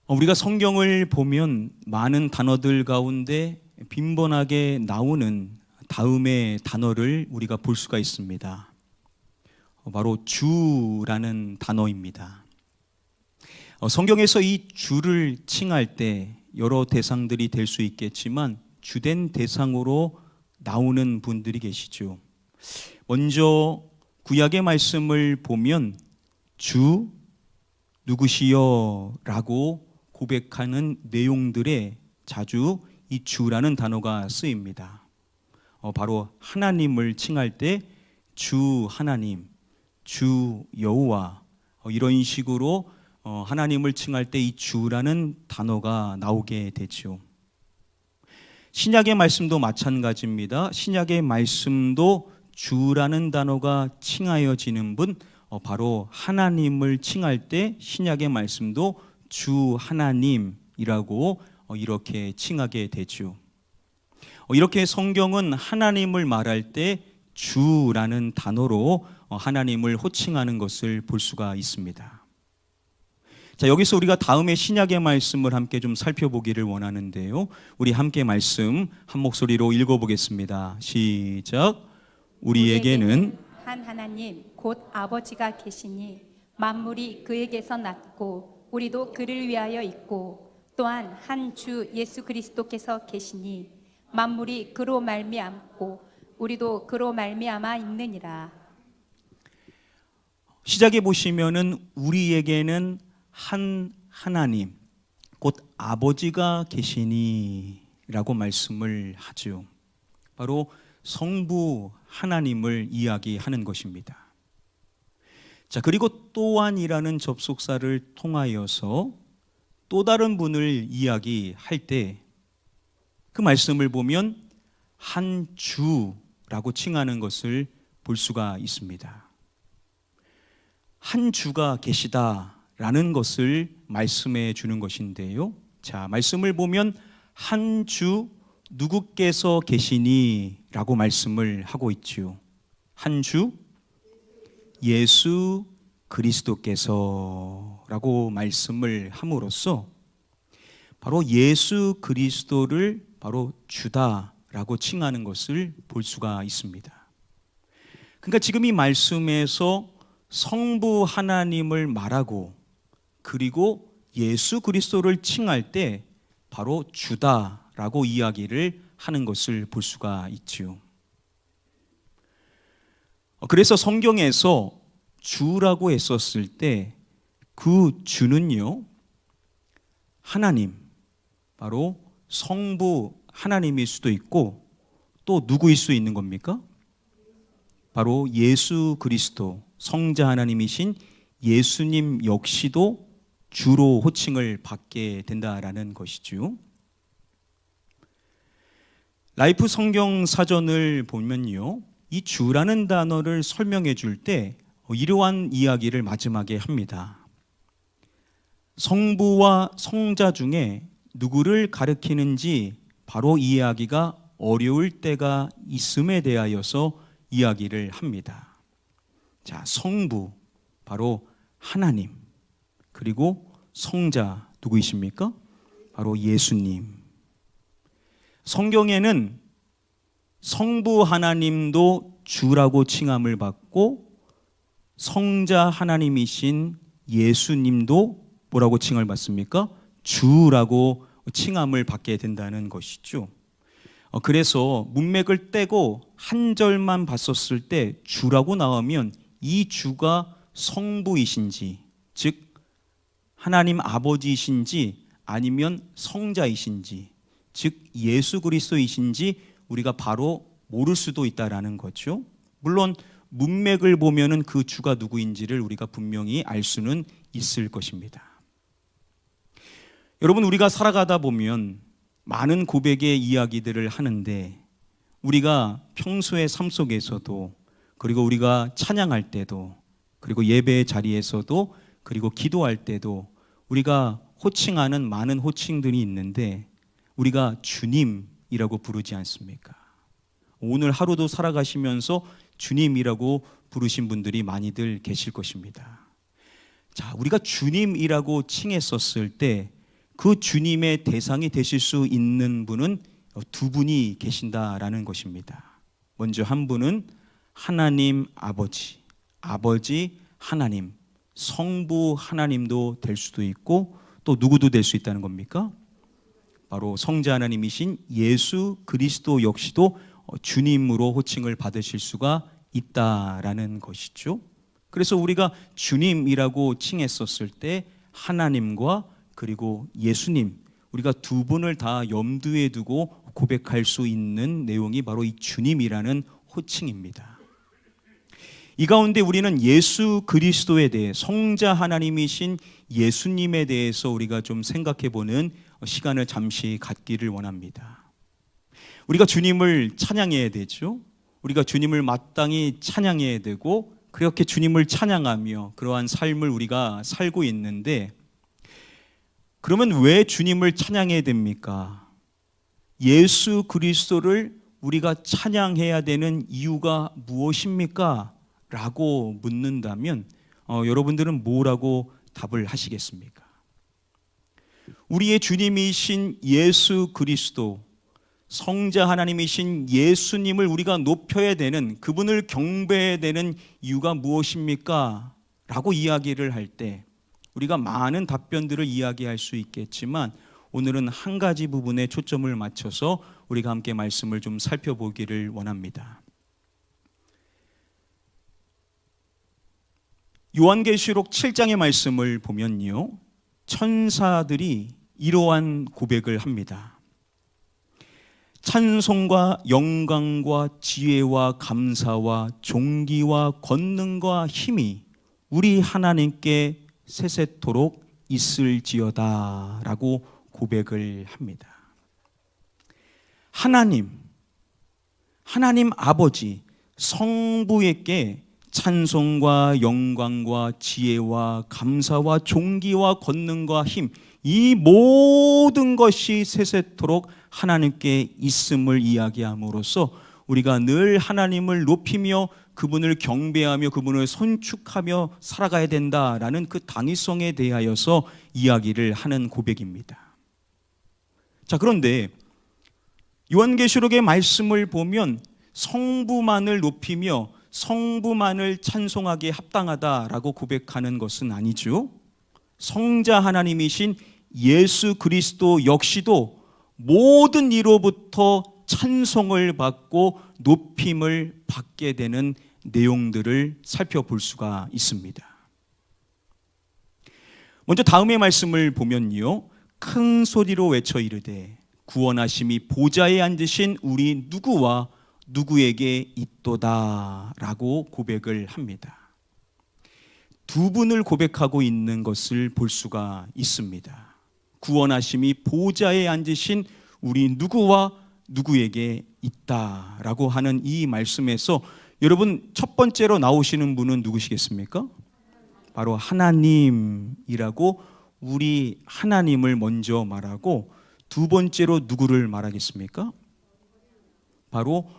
우리가 성경을 보면 많은 단어들 가운데 빈번하게 나오는 다음의 단어를 우리가 볼 수가 있습니다. 바로 주라는 단어입니다. 성경에서 이 주를 칭할 때 여러 대상들이 될 수 있겠지만 주된 대상으로 나오는 분들이 계시죠. 먼저 구약의 말씀을 보면 주 누구시여 라고 고백하는 내용들에 자주 이 주라는 단어가 쓰입니다. 바로 하나님을 칭할 때 주 하나님, 주 여호와 이런 식으로 하나님을 칭할 때 이 주라는 단어가 나오게 되죠. 신약의 말씀도 마찬가지입니다. 신약의 말씀도 주라는 단어가 칭하여지는 분, 바로 하나님을 칭할 때 신약의 말씀도 주 하나님이라고 이렇게 칭하게 되죠. 이렇게 성경은 하나님을 말할 때 주라는 단어로 하나님을 호칭하는 것을 볼 수가 있습니다. 자, 여기서 우리가 다음에 신약의 말씀을 함께 좀 살펴보기를 원하는데요. 우리 함께 말씀 한 목소리로 읽어보겠습니다. 시작. 우리에게는 한 하나님 곧 아버지가 계시니 만물이 그에게서 났고 우리도 그를 위하여 있고 또한 한 주 예수 그리스도께서 계시니 만물이 그로 말미암고 우리도 그로 말미암아 있느니라. 시작에 보시면은 우리에게는 한 하나님 곧 아버지가 계시니 라고 말씀을 하죠. 바로 성부 하나님을 이야기하는 것입니다. 자, 그리고 또한이라는 접속사를 통하여서 또 다른 분을 이야기할 때 그 말씀을 보면 한 주라고 칭하는 것을 볼 수가 있습니다. 한 주가 계시다라는 것을 말씀해 주는 것인데요. 자, 말씀을 보면 한 주 누구께서 계시니 라고 말씀을 하고 있지요. 한 주 예수 그리스도께서 라고 말씀을 함으로써 바로 예수 그리스도를 바로 주다라고 칭하는 것을 볼 수가 있습니다. 그러니까 지금 이 말씀에서 성부 하나님을 말하고 그리고 예수 그리스도를 칭할 때 바로 주다라고 이야기를 하는 것을 볼 수가 있지요. 그래서 성경에서 주라고 했었을 때 그 주는요, 하나님, 바로 성부 하나님일 수도 있고 또 누구일 수 있는 겁니까? 바로 예수 그리스도, 성자 하나님이신 예수님 역시도 주로 호칭을 받게 된다라는 것이죠. 라이프 성경 사전을 보면요, 이 주라는 단어를 설명해 줄 때 이러한 이야기를 마지막에 합니다. 성부와 성자 중에 누구를 가리키는지 바로 이해하기가 어려울 때가 있음에 대하여서 이야기를 합니다. 자, 성부, 바로 하나님, 그리고 성자 누구이십니까? 바로 예수님. 성경에는 성부 하나님도 주라고 칭함을 받고 성자 하나님이신 예수님도 뭐라고 칭을 받습니까? 주라고 칭함을 받게 된다는 것이죠. 그래서 문맥을 떼고 한 절만 봤었을 때 주라고 나오면 이 주가 성부이신지, 즉 하나님 아버지이신지 아니면 성자이신지, 즉 예수 그리스도이신지 우리가 바로 모를 수도 있다라는 거죠. 물론 문맥을 보면은 그 주가 누구인지를 우리가 분명히 알 수는 있을 것입니다. 여러분, 우리가 살아가다 보면 많은 고백의 이야기들을 하는데 우리가 평소의 삶 속에서도 그리고 우리가 찬양할 때도 그리고 예배의 자리에서도 그리고 기도할 때도 우리가 호칭하는 많은 호칭들이 있는데 우리가 주님이라고 부르지 않습니까? 오늘 하루도 살아가시면서 주님이라고 부르신 분들이 많이들 계실 것입니다. 자, 우리가 주님이라고 칭했었을 때 그 주님의 대상이 되실 수 있는 분은 두 분이 계신다라는 것입니다. 먼저 한 분은 하나님 아버지, 아버지 하나님, 성부 하나님도 될 수도 있고 또 누구도 될 수 있다는 겁니까? 바로 성자 하나님이신 예수 그리스도 역시도 주님으로 호칭을 받으실 수가 있다라는 것이죠. 그래서 우리가 주님이라고 칭했었을 때 하나님과 그리고 예수님, 우리가 두 분을 다 염두에 두고 고백할 수 있는 내용이 바로 이 주님이라는 호칭입니다. 이 가운데 우리는 예수 그리스도에 대해, 성자 하나님이신 예수님에 대해서 우리가 좀 생각해 보는 시간을 잠시 갖기를 원합니다. 우리가 주님을 찬양해야 되죠. 우리가 주님을 마땅히 찬양해야 되고 그렇게 주님을 찬양하며 그러한 삶을 우리가 살고 있는데, 그러면 왜 주님을 찬양해야 됩니까? 예수 그리스도를 우리가 찬양해야 되는 이유가 무엇입니까? 라고 묻는다면 여러분들은 뭐라고 답을 하시겠습니까? 우리의 주님이신 예수 그리스도, 성자 하나님이신 예수님을 우리가 높여야 되는, 그분을 경배해야 되는 이유가 무엇입니까? 라고 이야기를 할 때 우리가 많은 답변들을 이야기할 수 있겠지만 오늘은 한 가지 부분에 초점을 맞춰서 우리가 함께 말씀을 좀 살펴보기를 원합니다. 요한계시록 7장의 말씀을 보면요, 천사들이 이러한 고백을 합니다. 찬송과 영광과 지혜와 감사와 존귀와 권능과 힘이 우리 하나님께 세세토록 있을지어다 라고 고백을 합니다. 하나님 아버지 성부에게 찬송과 영광과 지혜와 감사와 존귀와 권능과 힘, 이 모든 것이 세세토록 하나님께 있음을 이야기함으로써 우리가 늘 하나님을 높이며 그분을 경배하며 그분을 손축하며 살아가야 된다라는 그 당위성에 대하여서 이야기를 하는 고백입니다. 자, 그런데 요한계시록의 말씀을 보면 성부만을 높이며 성부만을 찬송하기에 합당하다라고 고백하는 것은 아니죠. 성자 하나님이신 예수 그리스도 역시도 모든 이로부터 찬송을 받고 높임을 받게 되는 내용들을 살펴볼 수가 있습니다. 먼저 다음의 말씀을 보면요, 큰 소리로 외쳐 이르되 구원하심이 보좌에 앉으신 우리 누구와 누구에게 있도다 라고 고백을 합니다. 두 분을 고백하고 있는 것을 볼 수가 있습니다. 구원하심이 보좌에 앉으신 우리 누구와 누구에게 있다라고 하는 이 말씀에서 여러분 첫 번째로 나오시는 분은 누구시겠습니까? 바로 하나님이라고, 우리 하나님을 먼저 말하고 두 번째로 누구를 말하겠습니까? 바로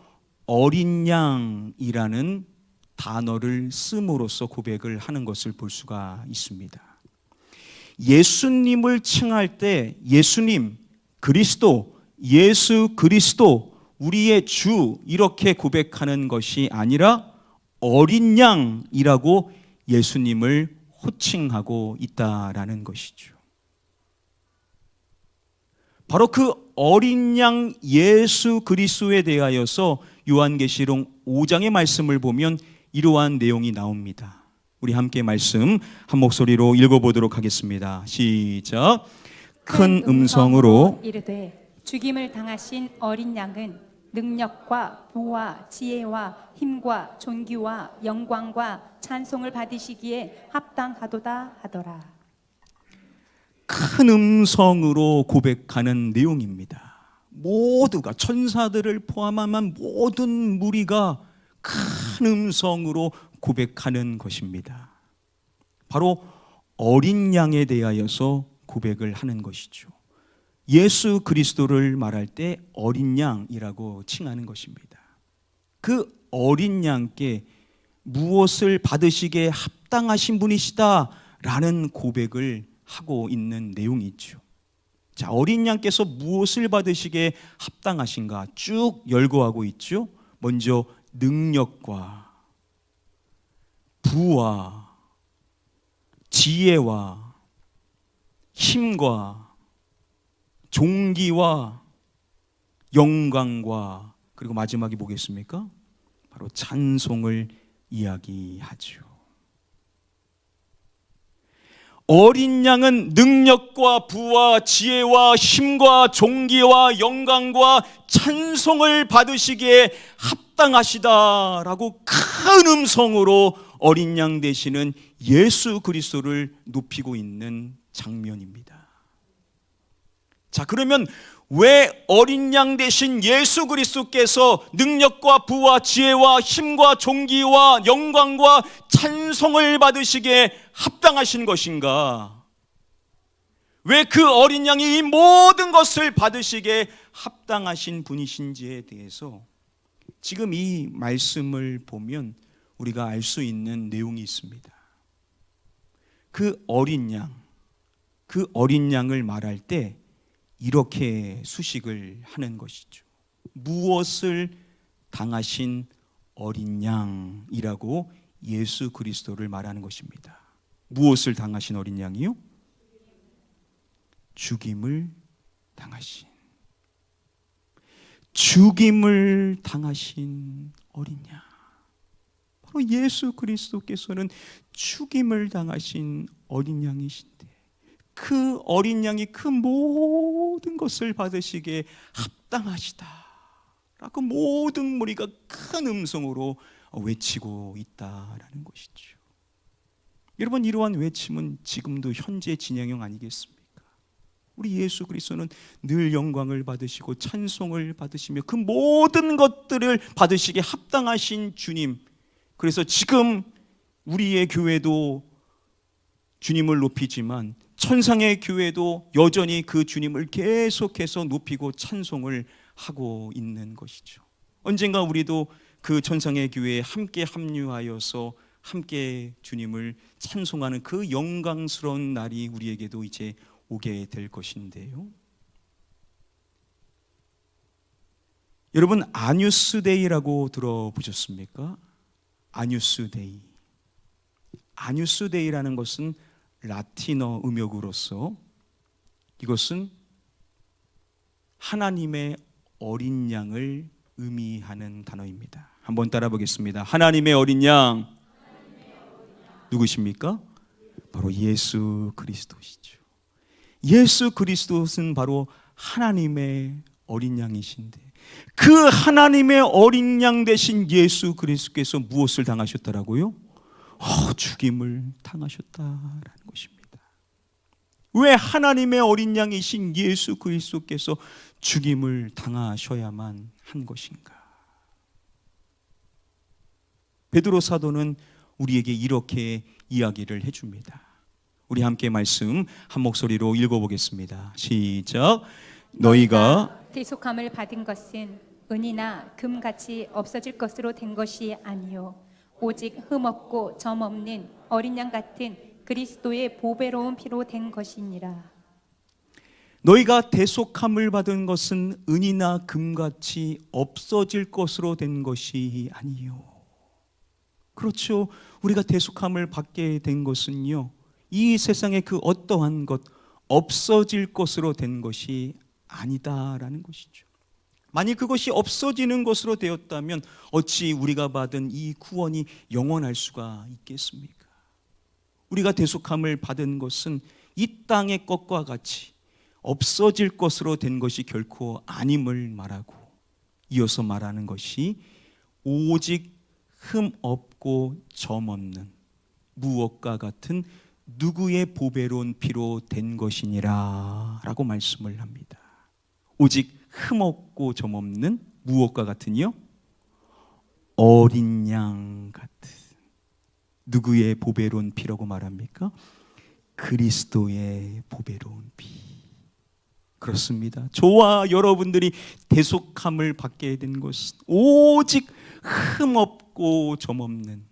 어린 양이라는 단어를 씀으로써 고백을 하는 것을 볼 수가 있습니다. 예수님을 칭할 때 예수님, 그리스도, 예수 그리스도, 우리의 주 이렇게 고백하는 것이 아니라 어린 양이라고 예수님을 호칭하고 있다라는 것이죠. 바로 그 어린 양 예수 그리스도에 대하여서 요한계시록 5장의 말씀을 보면 이러한 내용이 나옵니다. 우리 함께 말씀 한 목소리로 읽어보도록 하겠습니다. 시작. 큰 음성으로 이르되 죽임을 당하신 어린 양은 능력과 부와 지혜와 힘과 존귀와 영광과 찬송을 받으시기에 합당하도다 하더라. 큰 음성으로 고백하는 내용입니다. 모두가, 천사들을 포함한 모든 무리가 큰 음성으로 고백하는 것입니다. 바로 어린 양에 대하여서 고백을 하는 것이죠. 예수 그리스도를 말할 때 어린 양이라고 칭하는 것입니다. 그 어린 양께 무엇을 받으시기에 합당하신 분이시다라는 고백을 하고 있는 내용이죠. 자, 어린 양께서 무엇을 받으시기에 합당하신가 쭉 열거하고 있죠. 먼저 능력과 부와 지혜와 힘과 존귀와 영광과, 그리고 마지막에 뭐겠습니까? 바로 찬송을 이야기하죠. 어린 양은 능력과 부와 지혜와 힘과 존귀와 영광과 찬송을 받으시기에 합당하시다라고 큰 음성으로 어린 양 되시는 예수 그리스도를 높이고 있는 장면입니다. 자, 그러면 왜 어린 양 되신 예수 그리스도께서 능력과 부와 지혜와 힘과 존귀와 영광과 찬송을 받으시기에 합당하신 것인가? 왜 그 어린 양이 이 모든 것을 받으시기에 합당하신 분이신지에 대해서 지금 이 말씀을 보면 우리가 알 수 있는 내용이 있습니다. 그 어린 양을 말할 때 이렇게 수식을 하는 것이죠. 무엇을 당하신 어린 양이라고 예수 그리스도를 말하는 것입니다. 무엇을 당하신 어린 양이요? 죽임을 당하신 어린 양. 바로 예수 그리스도께서는 죽임을 당하신 어린 양이신데, 그 어린 양이 그 모든 것을 받으시기에 합당하시다라고 모든 무리가 큰 음성으로 외치고 있다라는 것이죠. 여러분, 이러한 외침은 지금도 현재 진행형 아니겠습니까? 우리 예수 그리스도는 늘 영광을 받으시고 찬송을 받으시며 그 모든 것들을 받으시기에 합당하신 주님. 그래서 지금 우리의 교회도 주님을 높이지만 천상의 교회도 여전히 그 주님을 계속해서 높이고 찬송을 하고 있는 것이죠. 언젠가 우리도 그 천상의 교회에 함께 합류하여서 함께 주님을 찬송하는 그 영광스러운 날이 우리에게도 이제 오게 될 것인데요. 여러분, 아뉴스데이라고 들어보셨습니까? 아뉴스데이. 아뉴스데이라는 것은 라틴어 음역으로서 이것은 하나님의 어린 양을 의미하는 단어입니다. 한번 따라 보겠습니다. 하나님의 어린 양. 누구십니까? 바로 예수 그리스도시죠. 예수 그리스도는 바로 하나님의 어린 양이신데, 그 하나님의 어린 양 되신 예수 그리스도께서 무엇을 당하셨더라고요? 죽임을 당하셨다라는 것입니다. 왜 하나님의 어린 양이신 예수 그리스도께서 죽임을 당하셔야만 한 것인가? 베드로 사도는 우리에게 이렇게 이야기를 해줍니다. 우리 함께 말씀 한 목소리로 읽어보겠습니다. 시작. 너희가 대속함을 받은 것은 은이나 금같이 없어질 것으로 된 것이 아니요 오직 흠없고 점없는 어린 양 같은 그리스도의 보배로운 피로 된 것이니라. 너희가 대속함을 받은 것은 은이나 금같이 없어질 것으로 된 것이 아니요. 그렇죠. 우리가 대속함을 받게 된 것은요, 이 세상의 그 어떠한 것 없어질 것으로 된 것이 아니다라는 것이죠. 만약 그것이 없어지는 것으로 되었다면 어찌 우리가 받은 이 구원이 영원할 수가 있겠습니까? 우리가 대속함을 받은 것은 이 땅의 것과 같이 없어질 것으로 된 것이 결코 아님을 말하고, 이어서 말하는 것이 오직 흠 없고 점 없는 무엇과 같은 누구의 보배로운 피로 된 것이니라 라고 말씀을 합니다. 오직 흠 없고 점 없는 무엇과 같은요? 어린 양 같은. 누구의 보배로운 피라고 말합니까? 그리스도의 보배로운 피. 그렇습니다. 저와 여러분들이 대속함을 받게 된 것은 오직 흠 없고 점 없는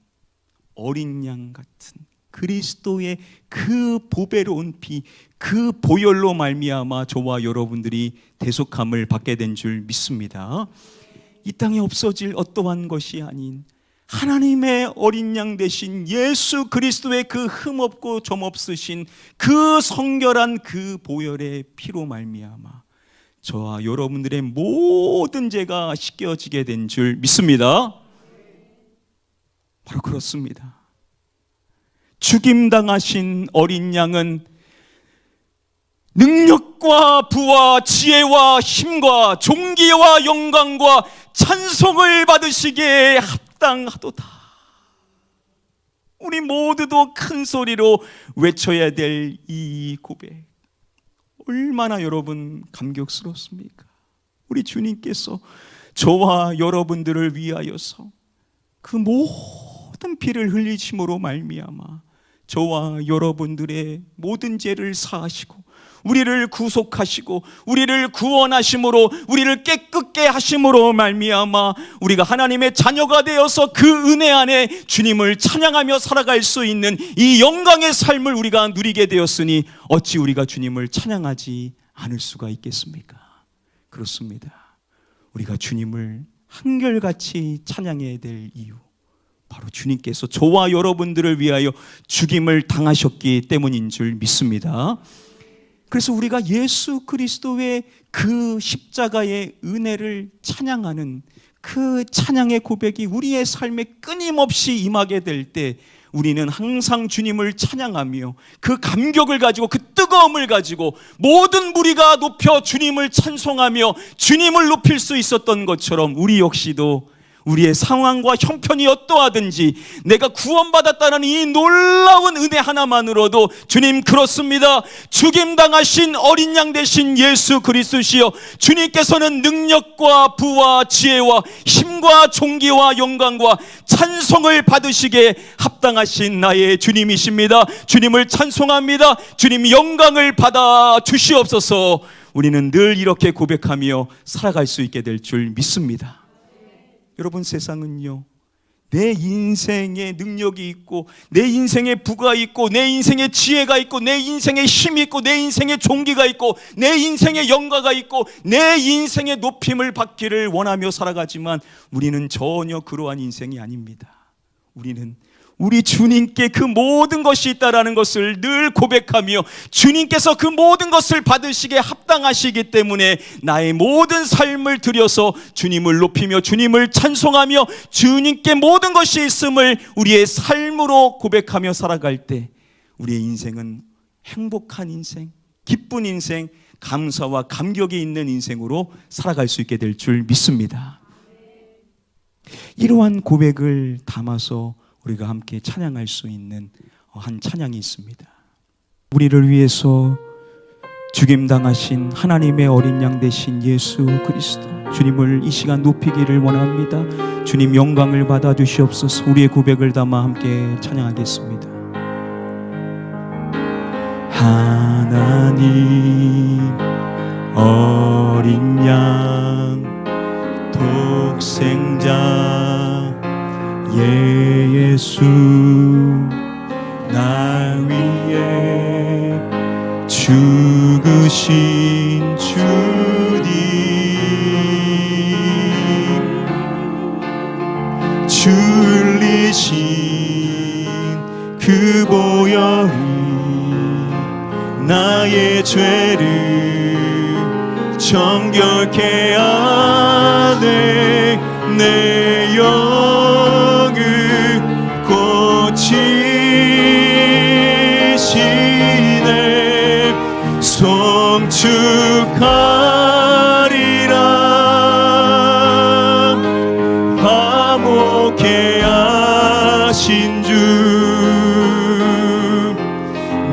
어린 양 같은 그리스도의 그 보배로운 피, 그 보혈로 말미암아 저와 여러분들이 대속함을 받게 된 줄 믿습니다. 이 땅에 없어질 어떠한 것이 아닌 하나님의 어린 양 되신 예수 그리스도의 그 흠없고 점없으신 그 성결한 그 보혈의 피로 말미암아 저와 여러분들의 모든 죄가 씻겨지게 된 줄 믿습니다. 바로 그렇습니다. 죽임당하신 어린 양은 능력과 부와 지혜와 힘과 존귀와 영광과 찬송을 받으시기에 합당하도다. 우리 모두도 큰 소리로 외쳐야 될 이 고백, 얼마나 여러분 감격스럽습니까? 우리 주님께서 저와 여러분들을 위하여서 그 모든 피를 흘리심으로 말미암아 저와 여러분들의 모든 죄를 사하시고 우리를 구속하시고 우리를 구원하심으로 우리를 깨끗게 하심으로 말미암아 우리가 하나님의 자녀가 되어서 그 은혜 안에 주님을 찬양하며 살아갈 수 있는 이 영광의 삶을 우리가 누리게 되었으니 어찌 우리가 주님을 찬양하지 않을 수가 있겠습니까? 그렇습니다. 우리가 주님을 한결같이 찬양해야 될 이유, 바로 주님께서 저와 여러분들을 위하여 죽임을 당하셨기 때문인 줄 믿습니다. 그래서 우리가 예수 그리스도의 그 십자가의 은혜를 찬양하는 그 찬양의 고백이 우리의 삶에 끊임없이 임하게 될 때 우리는 항상 주님을 찬양하며 그 감격을 가지고 그 뜨거움을 가지고 모든 무리가 높여 주님을 찬송하며 주님을 높일 수 있었던 것처럼 우리 역시도 우리의 상황과 형편이 어떠하든지 내가 구원받았다는 이 놀라운 은혜 하나만으로도 주님 그렇습니다. 죽임당하신 어린 양 되신 예수 그리스도시여, 주님께서는 능력과 부와 지혜와 힘과 존귀와 영광과 찬송을 받으시기에 합당하신 나의 주님이십니다. 주님을 찬송합니다. 주님 영광을 받아 주시옵소서. 우리는 늘 이렇게 고백하며 살아갈 수 있게 될 줄 믿습니다. 여러분, 세상은요, 내 인생에 능력이 있고 내 인생에 부가 있고 내 인생에 지혜가 있고 내 인생에 힘이 있고 내 인생에 존귀가 있고 내 인생에 영광가 있고 내 인생에 높임을 받기를 원하며 살아가지만 우리는 전혀 그러한 인생이 아닙니다. 우리는 우리 주님께 그 모든 것이 있다라는 것을 늘 고백하며 주님께서 그 모든 것을 받으시기에 합당하시기 때문에 나의 모든 삶을 들여서 주님을 높이며 주님을 찬송하며 주님께 모든 것이 있음을 우리의 삶으로 고백하며 살아갈 때 우리의 인생은 행복한 인생, 기쁜 인생, 감사와 감격이 있는 인생으로 살아갈 수 있게 될 줄 믿습니다. 이러한 고백을 담아서 우리가 함께 찬양할 수 있는 한 찬양이 있습니다. 우리를 위해서 죽임당하신 하나님의 어린 양 되신 예수 그리스도, 주님을 이 시간 높이기를 원합니다. 주님 영광을 받아 주시옵소서. 우리의 고백을 담아 함께 찬양하겠습니다. 하나님 어린 양 독생자 예수 나 위에 죽으신 주님, 주 흘리신 그 보혈이 나의 죄를 정결케 하네. 내 영을 고치시네. 송축하리라. 화목케 하신 주,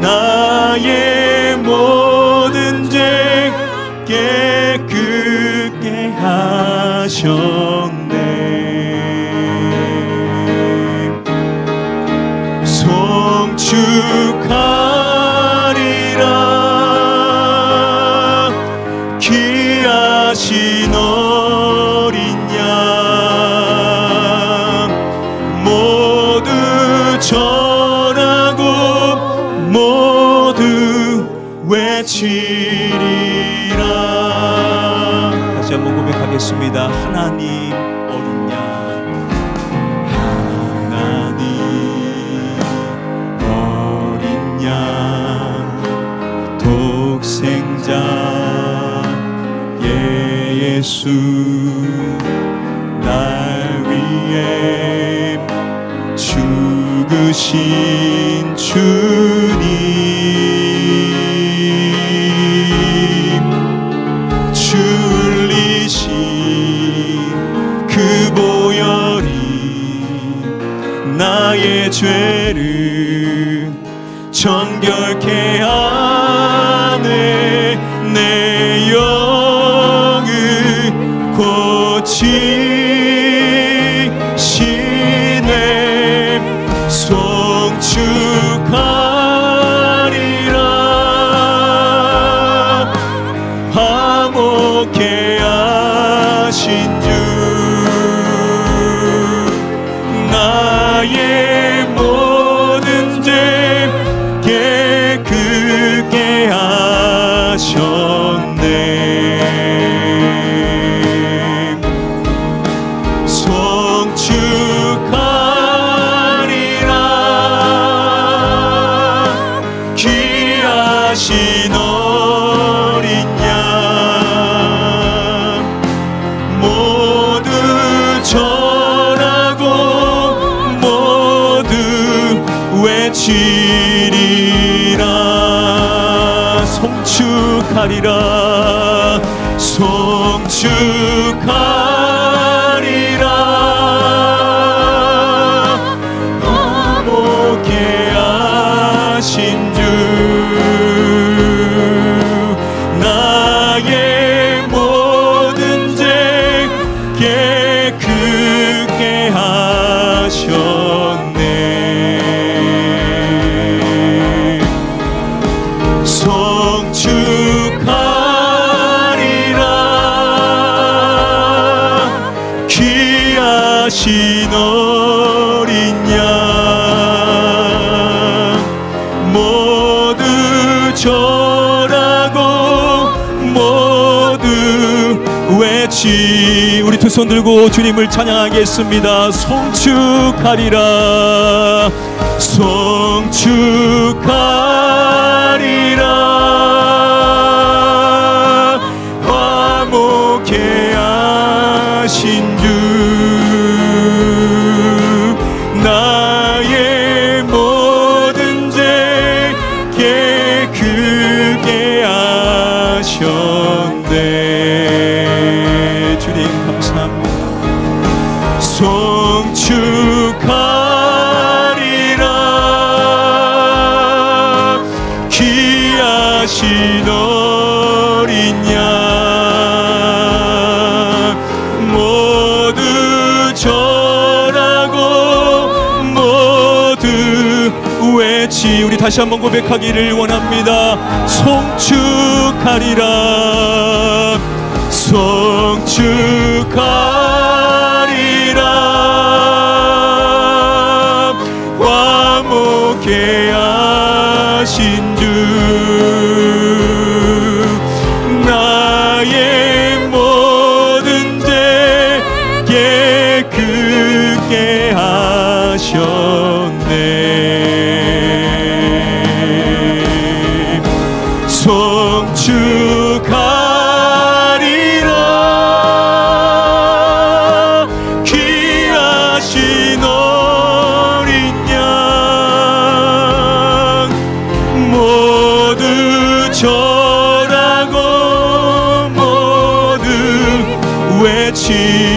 나의 모든 죄 깨끗게 하셨네. 송축하리라. 귀하신 어린 양 모두 전하고 다시 한번 고백하겠습니다. 하나님 어린 양, 하나님 어린 양, 독생자 예수 날 위해 죽으신 주님, 줄리신 그 보혈이 나의 죄를 정결케 하네. 내 영을 고치시네. 송축하리라. 화목케 하신 주, 나의 모든 죄 깨끗게 하셨네. 송축하리라. 귀하신 어린 양, 모두 절하고 모두 외치리라. 송축하리라. 송축하리라. 화목케 하신 주, 나의 모든 죄 깨끗게 하셨네. 송축하리라. 귀하신 어린 양, 모두 절하고 모두 외치. 우리 두 손 들고 주님을 찬양하겠습니다. 송축하리라. 송축하리라. 화목케 하신 주, 나의 모든 죄 깨끗게 하셨네. 주님 감사합니다. 송축하리라. 귀하신 어린 양, 모두 절하고 모두 외치. 우리 다시 한번 고백하기를 원합니다. 송축하리라. 송축하리라. 화목케 하신 주, 나의 모든 죄 깨끗게 하셨네. 송축하리라. 귀하신 어린 양, 모두 절하고 모두 외치.